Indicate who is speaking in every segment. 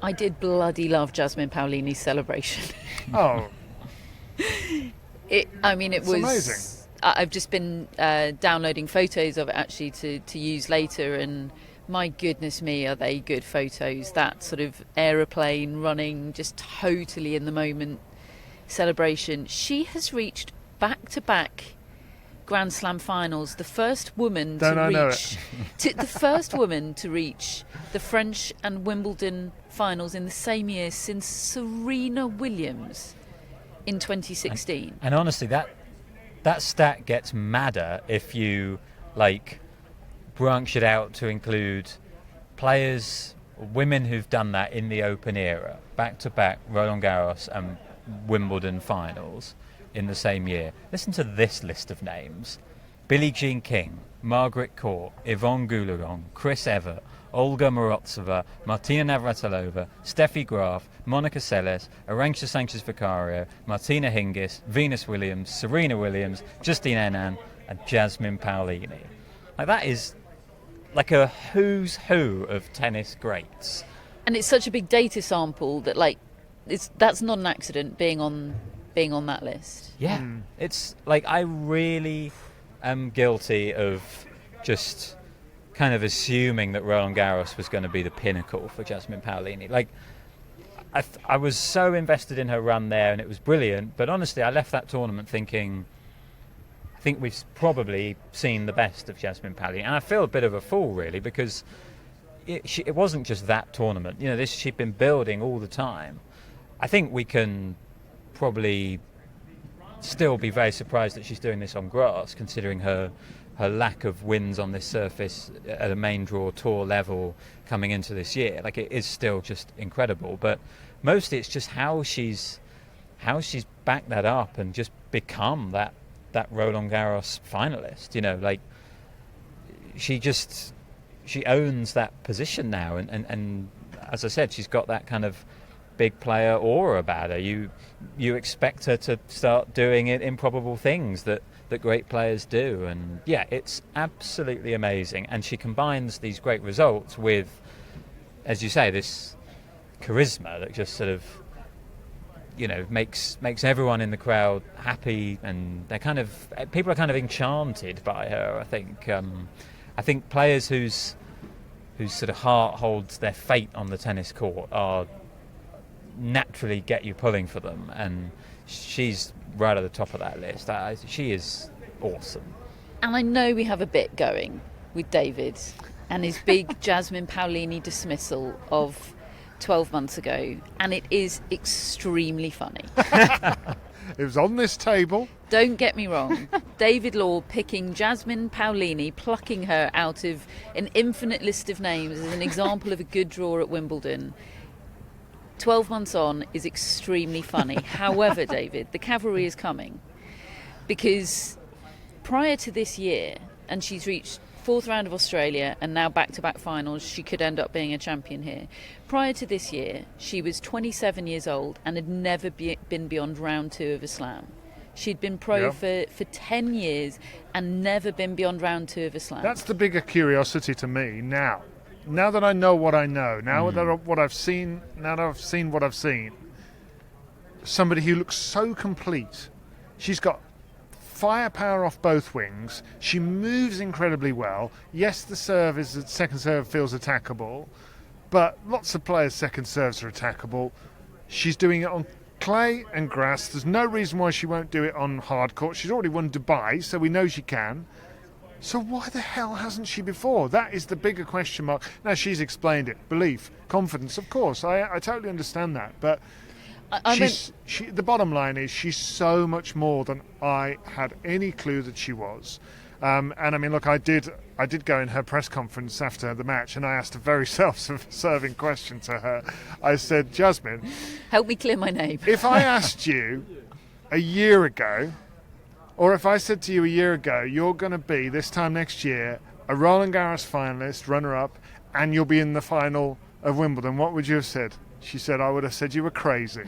Speaker 1: I did bloody love Jasmine Paolini's celebration.
Speaker 2: Oh,
Speaker 1: It
Speaker 2: it's
Speaker 1: was
Speaker 2: amazing.
Speaker 1: I've just been downloading photos of it actually to use later, and my goodness me, are they good photos. That sort of aeroplane running, just totally in the moment celebration. She has reached back-to-back Grand Slam finals. The first woman
Speaker 2: Don't I know
Speaker 1: the first woman to reach the French and Wimbledon finals in the same year since Serena Williams in 2016.
Speaker 3: And honestly, that stat gets madder if you branch it out to include players, women who've done that in the Open era, back-to-back Roland Garros and Wimbledon finals in the same year. Listen to this list of names: Billie Jean King, Margaret Court, Yvonne Goolagong, Chris Evert, Olga Morozova, Martina Navratilova, Steffi Graf, Monica Seles, Arantxa Sanchez-Vicario, Martina Hingis, Venus Williams, Serena Williams, Justine Henin, and Jasmine Paolini. That is like a who's who of tennis greats.
Speaker 1: And it's such a big data sample that that's not an accident being on that list.
Speaker 3: Yeah, it's I really am guilty of just kind of assuming that Roland Garros was going to be the pinnacle for Jasmine Paolini. I was so invested in her run there, and it was brilliant. But honestly, I left that tournament thinking, I think we've probably seen the best of Jasmine Paolini, and I feel a bit of a fool really, because it wasn't just that tournament. She'd been building all the time. I think we can probably still be very surprised that she's doing this on grass, considering her lack of wins on this surface at a main draw tour level coming into this year. It is still just incredible, but mostly it's just how she's backed that up and just become that Roland Garros finalist. She owns that position now, and as I said, she's got that kind of big player aura about her. You expect her to start doing improbable things that great players do, and yeah, it's absolutely amazing. And she combines these great results with, as you say, this charisma that just sort of makes everyone in the crowd happy, and people are kind of enchanted by her. I think players whose sort of heart holds their fate on the tennis court are naturally get you pulling for them, and she's right at the top of that list. She is awesome.
Speaker 1: And I know we have a bit going with David and his big Jasmine Paolini dismissal of 12 months ago, and it is extremely funny.
Speaker 2: It was on this table.
Speaker 1: Don't get me wrong. David Law picking Jasmine Paolini, plucking her out of an infinite list of names as an example of a good draw at Wimbledon 12 months on is extremely funny. However, David, the cavalry is coming, because prior to this year, and she's reached fourth round of Australia and now back-to-back finals, she could end up being a champion here. Prior to this year, she was 27 years old and had never been beyond round 2 of a slam. She'd been pro for 10 years and never been beyond round 2 of a slam.
Speaker 2: That's the bigger curiosity to me now. Now that I know what I know, now that what I've seen, now that I've seen what I've seen, somebody who looks so complete. She's got firepower off both wings. She moves incredibly well. Yes, the second serve feels attackable, but lots of players' second serves are attackable. She's doing it on clay and grass. There's no reason why she won't do it on hard court. She's already won Dubai, so we know she can. So why the hell hasn't she before? That is the bigger question mark. Now, she's explained it. Belief, confidence, of course. I totally understand that. But the bottom line is she's so much more than I had any clue that she was. And I mean, look, I did go in her press conference after the match, and I asked a very self-serving question to her. I said, Jasmine,
Speaker 1: help me clear my name.
Speaker 2: If I asked you a year ago, or if I said to you a year ago, you're going to be, this time next year, a Roland Garros finalist, runner-up, and you'll be in the final of Wimbledon, what would you have said? She said, I would have said you were crazy.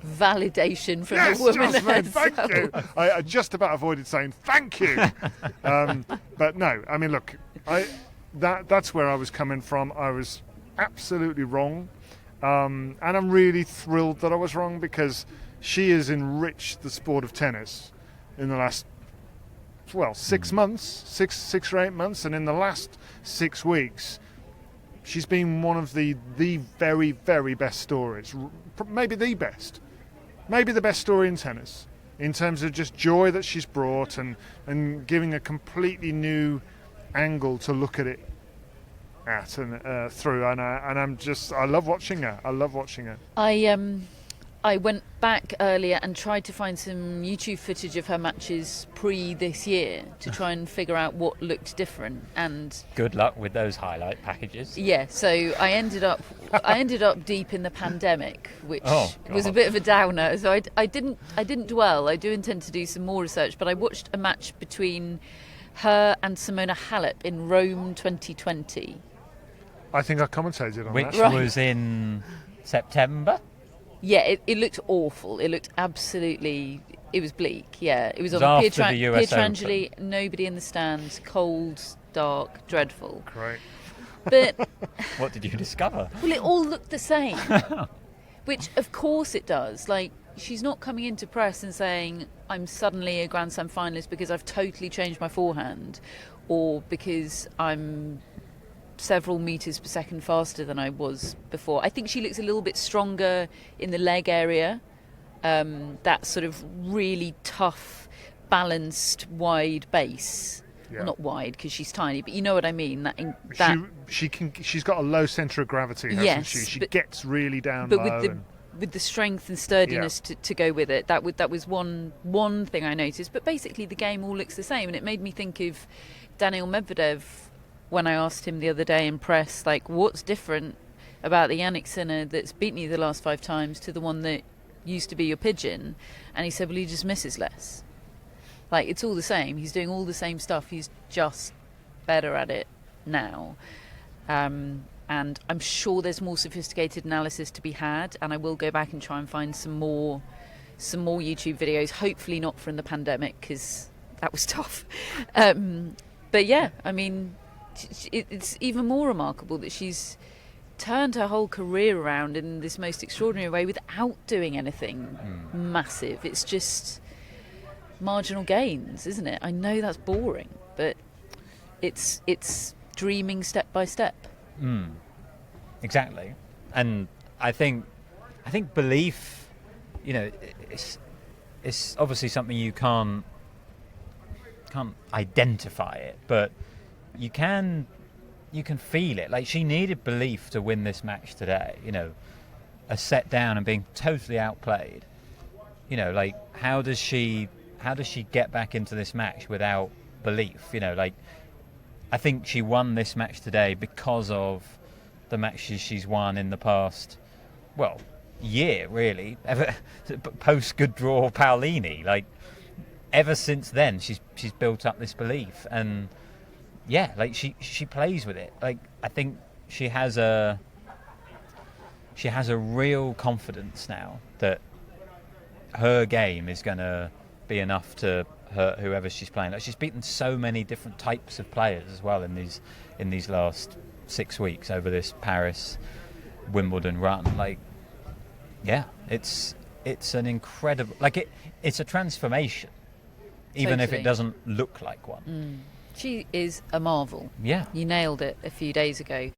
Speaker 1: Validation from
Speaker 2: yes,
Speaker 1: the woman
Speaker 2: Jasmine,
Speaker 1: herself.
Speaker 2: thank you. I just about avoided saying thank you. But no, I mean, look, that's where I was coming from. I was absolutely wrong. And I'm really thrilled that I was wrong, because she has enriched the sport of tennis in the last 6 months, six or 8 months, and in the last 6 weeks, she's been one of the very, very best stories, maybe the best story in tennis, in terms of just joy that she's brought and giving a completely new angle to look at it at and through. And I love watching her.
Speaker 1: I went back earlier and tried to find some YouTube footage of her matches pre this year to try and figure out what looked different. And
Speaker 3: good luck with those highlight packages.
Speaker 1: yeah, so I ended up deep in the pandemic, which was a
Speaker 3: God.
Speaker 1: bit of a downer. So I didn't dwell. I do intend to do some more research, but I watched a match between her and Simona Halep in Rome 2020.
Speaker 2: I think I commentated on
Speaker 3: Which
Speaker 2: that.
Speaker 3: was in September.
Speaker 1: Yeah, it looked awful. It looked absolutely... It was bleak, yeah. It was on
Speaker 3: after the US
Speaker 1: Pietrangeli, nobody in the stands, cold, dark, dreadful.
Speaker 2: Great.
Speaker 1: But,
Speaker 3: What did you discover?
Speaker 1: well, it all looked the same. Which, of course it does. Like, she's not coming into press and saying, I'm suddenly a Grand Slam finalist because I've totally changed my forehand, or because I'm several meters per second faster than I was before. I think she looks a little bit stronger in the leg area. That sort of really tough, balanced, wide base.
Speaker 2: Yeah.
Speaker 1: Well, not wide because she's tiny, but you know what I mean.
Speaker 2: She's got a low centre of gravity, hasn't
Speaker 1: Yes,
Speaker 2: she? She
Speaker 1: but-
Speaker 2: gets really down
Speaker 1: but
Speaker 2: low.
Speaker 1: with the strength and sturdiness to go with it, that was one thing I noticed. But basically, the game all looks the same, and it made me think of Daniil Medvedev when I asked him the other day in press, like, what's different about the Yannick Sinner that's beaten you the last 5 times to the one that used to be your pigeon? And he said, well, he just misses less. Like, it's all the same. He's doing all the same stuff. He's just better at it now. And I'm sure there's more sophisticated analysis to be had, and I will go back and try and find some more YouTube videos, hopefully not from the pandemic, because that was tough. But yeah, I mean, it's even more remarkable that she's turned her whole career around in this most extraordinary way without doing anything massive. It's just marginal gains, isn't it? I know that's boring, but it's dreaming step by step.
Speaker 3: Exactly. And I think belief, it's obviously something you can't identify it, but you can feel it. Like, she needed belief to win this match today. A set down and being totally outplayed. Like, how does she get back into this match without belief? I think she won this match today because of the matches she's won in the past, year, really. Post good draw Paolini, like, ever since then she's built up this belief, and yeah, like, she plays with it. Like, I think she has a real confidence now that her game is going to be enough to hurt whoever she's playing. Like, she's beaten so many different types of players as well in these last 6 weeks over this Paris Wimbledon run. Like, yeah, it's an incredible, like, it's a transformation, even if
Speaker 1: Totally.
Speaker 3: it doesn't look like one.
Speaker 1: She is a marvel.
Speaker 3: Yeah.
Speaker 1: You nailed it a few days ago.